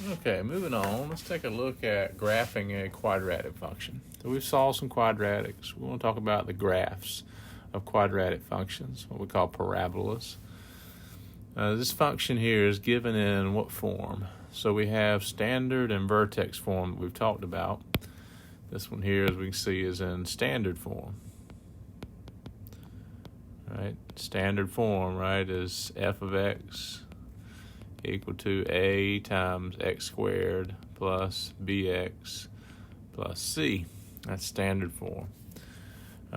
Okay, moving on, let's take a look at graphing a quadratic function. So we've solved some quadratics. We want to talk about the graphs of quadratic functions, what we call parabolas. This function here is given in what form? So we have standard and vertex form that we've talked about. This one here, as we can see, is in standard form. Right? Standard form, right, is f of x equal to a times x squared plus bx plus c. That's standard form.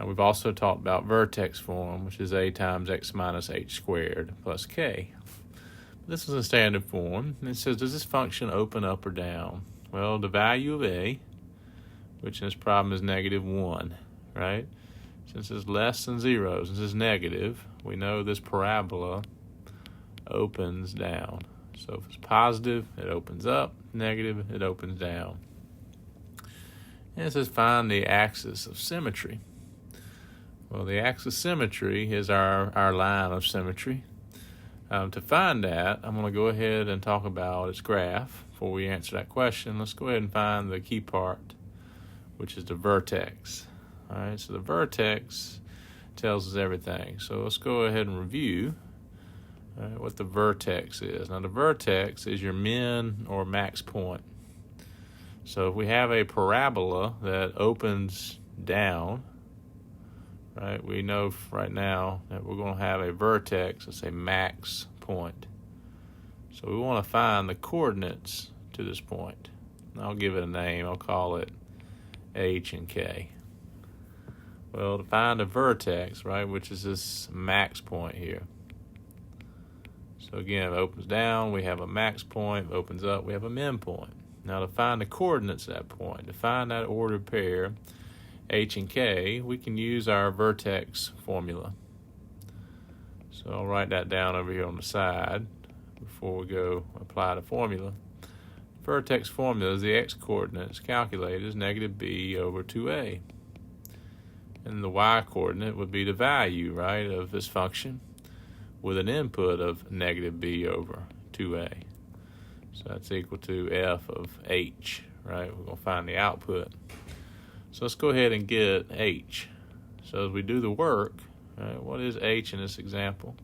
We've also talked about vertex form, which is a times x minus h squared plus k. This is a standard form. And it says, does this function open up or down? Well, the value of a, which in this problem is -1, right? Since it's less than 0, since it's negative, we know this parabola opens down. So if it's positive, it opens up. Negative, it opens down. And it says find the axis of symmetry. Well, the axis of symmetry is our line of symmetry. To find that, I'm going to go ahead and talk about its graph. Before we answer that question, let's go ahead and find the key part, which is the vertex. All right, so the vertex tells us everything. So let's go ahead and review what the vertex is. Now, the vertex is your min or max point. So if we have a parabola that opens down, right, we know right now that we're going to have a vertex, let's say max point. So we want to find the coordinates to this point. I'll give it a name. I'll call it h and k. Well, to find a vertex, right, which is this max point here. So again, if it opens down, we have a max point. If it opens up, we have a min point. Now to find the coordinates at that point, to find that ordered pair, h and k, we can use our vertex formula. So I'll write that down over here on the side before we go apply the formula. Vertex formula is the x-coordinates calculated as -b over 2a. And the y-coordinate would be the value, right, of this function with an input of -b over 2a. So that's equal to f of h, right? We're going to find the output. So let's go ahead and get h. So as we do the work, right, what is h in this example?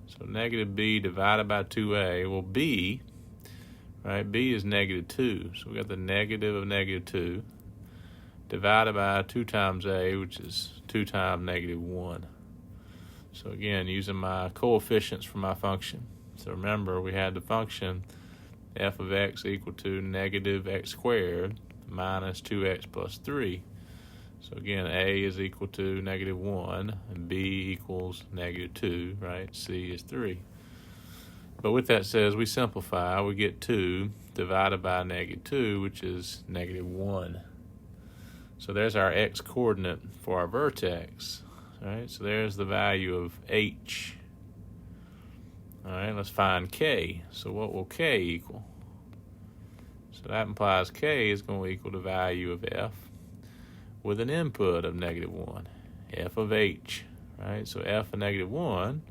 So -b divided by 2a, well, b, right, b is -2. So we got the negative of -2 divided by 2 times a, which is 2 times -1. So again, using my coefficients for my function. So remember, we had the function f of x equal to -x squared minus 2x plus 3. So again, a is equal to -1, and b equals -2, right? C is 3. But with that says, we simplify, we get 2 divided by -2, which is -1. So there's our x-coordinate for our vertex. All right, so there's the value of h. All right, let's find k. So what will k equal? So that implies k is going to equal the value of f with an input of -1, f of h. Right, so f of -1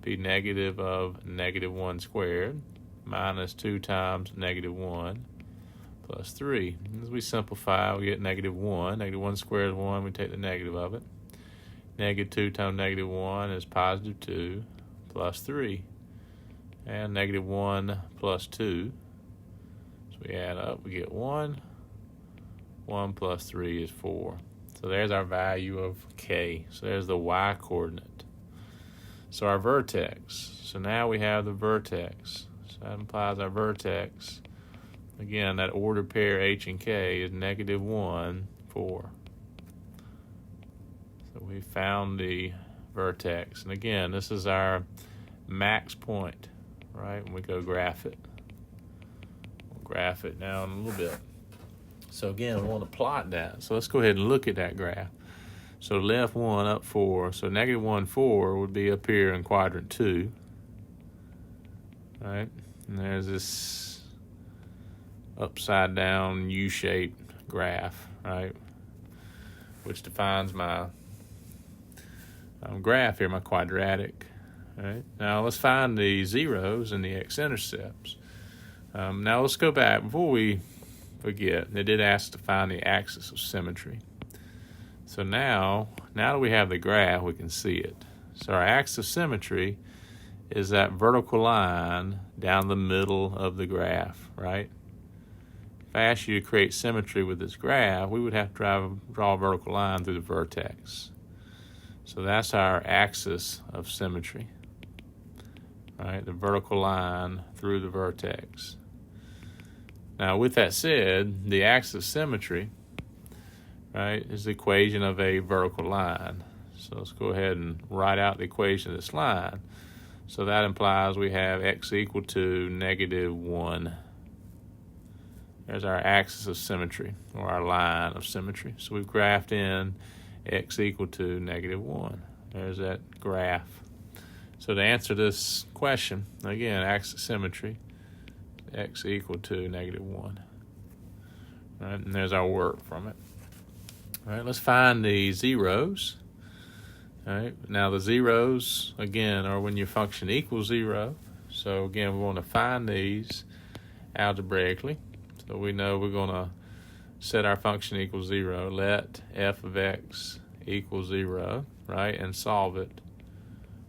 be negative of -1 squared minus 2 times -1 plus 3. As we simplify, we get -1. -1 squared is 1. We take the negative of it. -2 times -1 is +2 plus 3. And -1 plus 2. So we add up, we get 1. 1 plus 3 is 4. So there's our value of k. So there's the y-coordinate. So our vertex. So now we have the vertex. So that implies our vertex. Again, that ordered pair h and k is -1, 4. So we found the vertex. And again, this is our max point, right, when we go graph it. We'll graph it now in a little bit. So again, we want to plot that. So let's go ahead and look at that graph. So left 1, up 4. So -1, 4 would be up here in quadrant 2. Right? And there's this upside down U-shaped graph, right? Which defines my graph here, my quadratic. Right? Now let's find the zeros and the x-intercepts. Now let's go back. Before we forget, they did ask to find the axis of symmetry. So now that we have the graph, we can see it. So our axis of symmetry is that vertical line down the middle of the graph, right? If I asked you to create symmetry with this graph, we would have to draw a vertical line through the vertex. So that's our axis of symmetry, right? The vertical line through the vertex. Now, with that said, the axis of symmetry, right, is the equation of a vertical line. So let's go ahead and write out the equation of this line. So that implies we have x equal to -1. There's our axis of symmetry, or our line of symmetry. So we've graphed in x equal to -1. There's that graph. So to answer this question, again, axis of symmetry, x equal to -1. All right, and there's our work from it. All right, let's find the zeros. All right, now the zeros, again, are when your function equals 0. So again, we want to find these algebraically. So we know we're going to set our function equals 0, let f of x equal 0, right, and solve it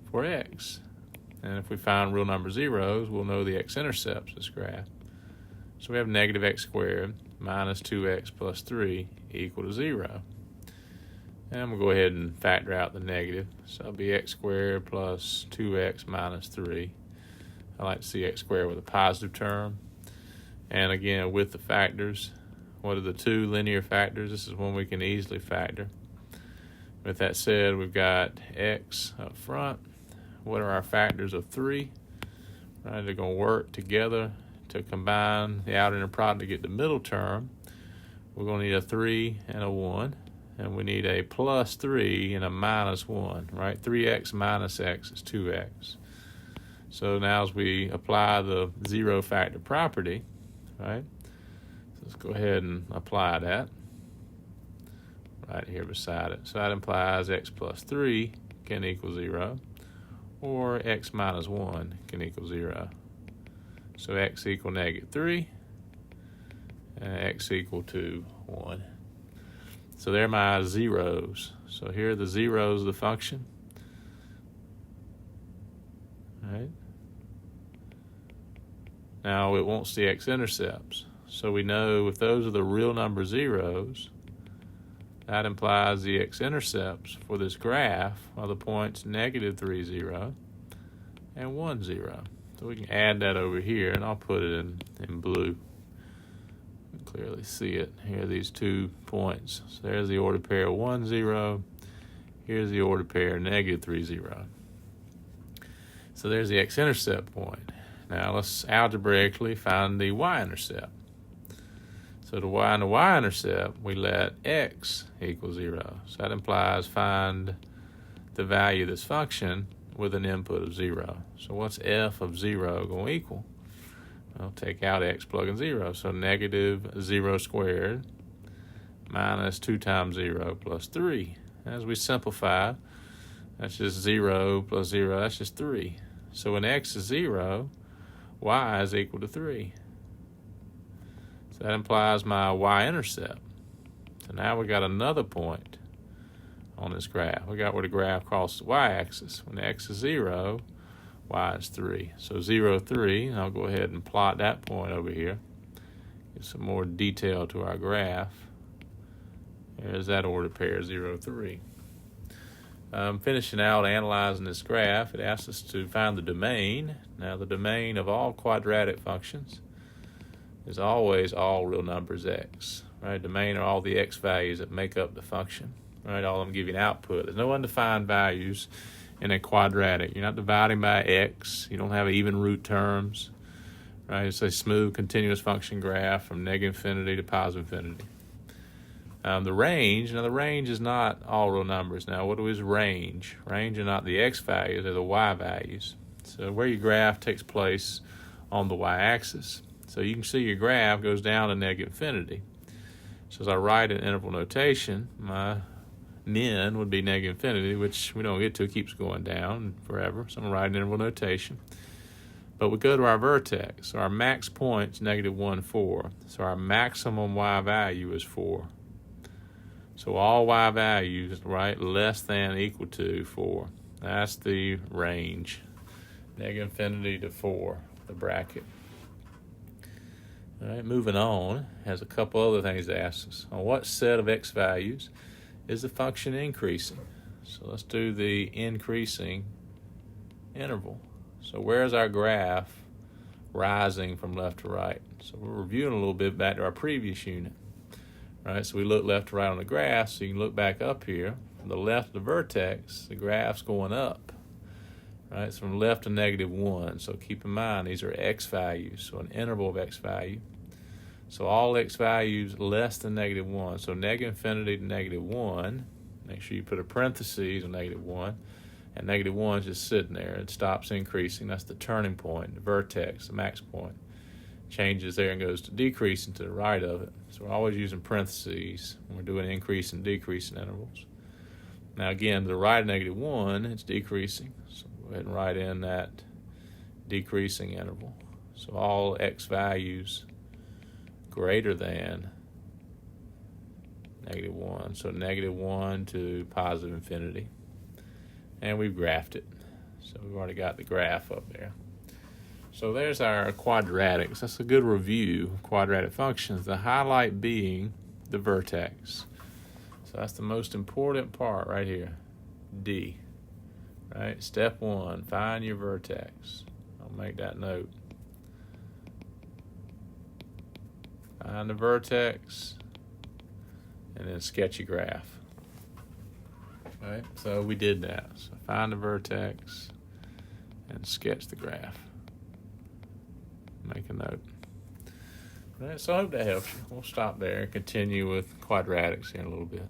for x. And if we find real number zeros, we'll know the x-intercepts of this graph. So we have -x squared minus 2x plus 3 equal to 0. And we'll go ahead and factor out the negative. So it'll be x squared plus 2x minus 3. I like to see x squared with a positive term. And again, with the factors, what are the two linear factors? This is one we can easily factor. With that said, we've got x up front. What are our factors of 3? Right, they're going to work together to combine the outer inner product to get the middle term. We're going to need a 3 and a 1. And we need a plus 3 and a minus 1, right? 3x minus x is 2x. So now as we apply the zero factor property, right? So let's go ahead and apply that right here beside it. So that implies x plus 3 can equal 0, or x minus 1 can equal 0. So x equal -3, and x equal to 1. So they're my zeros. So here are the zeros of the function. All right. Now it wants the x-intercepts. So we know if those are the real number zeros, that implies the x-intercepts for this graph are the points -3, 0, and 1, 0. So we can add that over here, and I'll put it in blue. You can clearly see it. Here are these 2 points. So there's the ordered pair 1, 0. Here's the ordered pair -3, 0. So there's the x-intercept point. Now let's algebraically find the y-intercept. So to y and the y-intercept, we let x equal 0. So that implies find the value of this function with an input of 0. So what's f of 0 going to equal? I'll take out x, plug in 0. So -0 squared minus 2 times 0 plus 3. As we simplify, that's just 0 plus 0, that's just 3. So when x is 0, y is equal to 3. So that implies my y-intercept. So now we got another point on this graph. We got where the graph crosses the y-axis. When x is 0, y is 3. So 0, 3, and I'll go ahead and plot that point over here. Get some more detail to our graph. There's that ordered pair, 0, 3. Finishing out analyzing this graph, it asks us to find the domain. Now the domain of all quadratic functions is always all real numbers x. Right? Domain are all the x values that make up the function. Right? All of them give you an output. There's no undefined values in a quadratic. You're not dividing by x. You don't have even root terms. Right? It's a smooth continuous function graph from -infinity to positive infinity. The range, now the range is not all real numbers. Now what is range? Range are not the x values, they're the y values. So where your graph takes place on the y-axis. So you can see your graph goes down to -infinity. So as I write in interval notation, my min would be -infinity, which we don't get to, it keeps going down forever. So I'm going to write in interval notation. But we go to our vertex. So our max point's -1, 4. So our maximum y value is 4. So all y values, right, less than or equal to 4. That's the range. -infinity to 4, the bracket. All right, moving on, has a couple other things to ask us. On what set of x values is the function increasing? So let's do the increasing interval. So where's our graph rising from left to right? So we're reviewing a little bit back to our previous unit. Right, so we look left to right on the graph, so you can look back up here. From the left of the vertex, the graph's going up. Right, it's from left to -1. So keep in mind, these are x values, so an interval of x value. So all x values less than -1. So -infinity to -1. Make sure you put a parentheses on -1. And -1 is just sitting there. It stops increasing. That's the turning point, the vertex, the max point. Changes there and goes to decreasing to the right of it. So we're always using parentheses when we're doing increase and decreasing intervals. Now again, to the right of -1, it's decreasing. So go ahead and write in that decreasing interval. So all x values greater than -1. So -1 to positive infinity. And we've graphed it. So we've already got the graph up there. So there's our quadratics. That's a good review of quadratic functions, the highlight being the vertex. So that's the most important part right here, D. Right, step 1, find your vertex. I'll make that note. Find the vertex and then sketch a graph. Right, so we did that. So find the vertex and sketch the graph. Make a note. All right, so I hope that helps you. We'll stop there and continue with quadratics in a little bit.